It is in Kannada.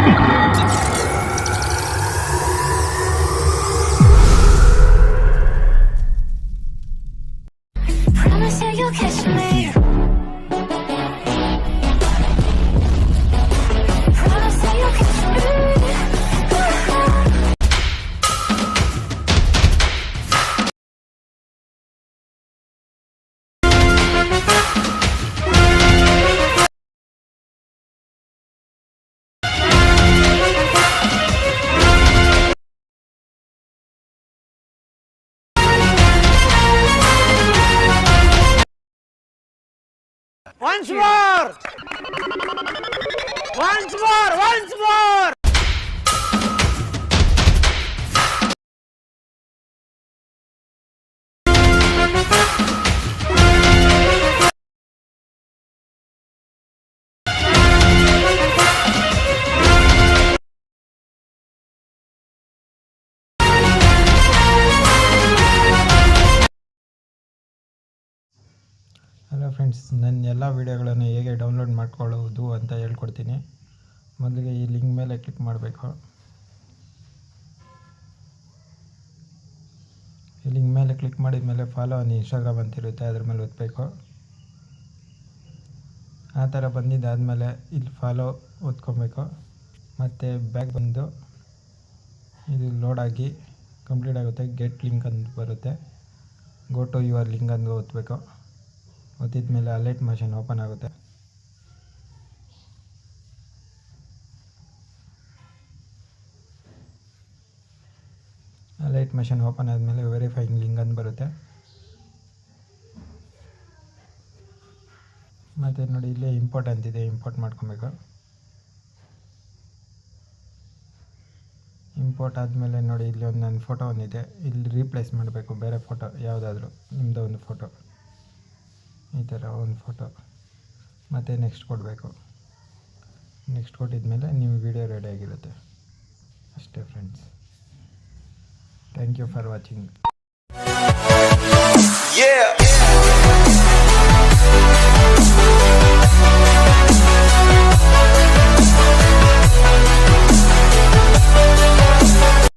Promise you you'll catch me. Promise you you'll catch me. Once more! Once more! Once more! Hello friends, ನನ್ನ ಎಲ್ಲ ವೀಡಿಯೋಗಳನ್ನು ಹೇಗೆ ಡೌನ್ಲೋಡ್ ಮಾಡ್ಕೊಳ್ಳೋದು ಅಂತ ಹೇಳ್ಕೊಡ್ತೀನಿ. ಮೊದಲಿಗೆ ಈ ಲಿಂಕ್ ಮೇಲೆ ಕ್ಲಿಕ್ ಮಾಡಬೇಕು. ಈ ಲಿಂಕ್ ಮೇಲೆ ಕ್ಲಿಕ್ ಮಾಡಿದ ಮೇಲೆ ಫಾಲೋ ಆನ್ ಇನ್ಸ್ಟಾಗ್ರಾಮ್ ಅಂತಿರುತ್ತೆ, ಅದ್ರ ಮೇಲೆ ಒತ್ತಬೇಕು. ಆ ಥರ ಬಂದಿದ್ದಾದಮೇಲೆ ಇಲ್ಲಿ ಫಾಲೋ ಒತ್ಕೊಬೇಕು. ಮತ್ತು ಬ್ಯಾಕ್ ಬಂದು ಇದು ಲೋಡ್ ಆಗಿ ಕಂಪ್ಲೀಟ್ ಆಗುತ್ತೆ. ಗೆಟ್ ಲಿಂಕ್ ಅಂತ ಬರುತ್ತೆ. ಗೋ ಟು ಯುವರ್ ಲಿಂಕ್ ಅಂತ ಒತ್ತಬೇಕು. ಒತ್ತಿದ ಮೇಲೆ ಅಲೈಟ್ ಮಷನ್ ಓಪನ್ ಆಗುತ್ತೆ. ಅಲೈಟ್ ಮಷನ್ ಓಪನ್ ಆದಮೇಲೆ ವೆರಿಫೈಯಿಂಗ್ ಲಿಂಕ್ ಅಂತ ಬರುತ್ತೆ. ಮತ್ತು ನೋಡಿ, ಇಲ್ಲೇ ಇಂಪೋರ್ಟ್ ಅಂತಿದೆ, ಇಂಪೋರ್ಟ್ ಮಾಡ್ಕೊಬೇಕು. ಇಂಪೋರ್ಟ್ ಆದಮೇಲೆ ನೋಡಿ, ಇಲ್ಲಿ ಒಂದು ನನ್ನ ಫೋಟೋ ಒಂದಿದೆ, ಇಲ್ಲಿ ರೀಪ್ಲೇಸ್ ಮಾಡಬೇಕು. ಬೇರೆ ಫೋಟೋ ಯಾವುದಾದ್ರೂ ನಿಮ್ಮದು ಒಂದು ಫೋಟೋ, ಈ ಥರ ಒಂದು ಫೋಟೋ. ಮತ್ತು ನೆಕ್ಸ್ಟ್ ಕೊಡಬೇಕು. ನೆಕ್ಸ್ಟ್ ಕೊಟ್ಟಿದ್ಮೇಲೆ ನೀವು ವಿಡಿಯೋ ರೆಡಿ ಆಗಿರುತ್ತೆ. ಅಷ್ಟೇ friends. Thank you for watching.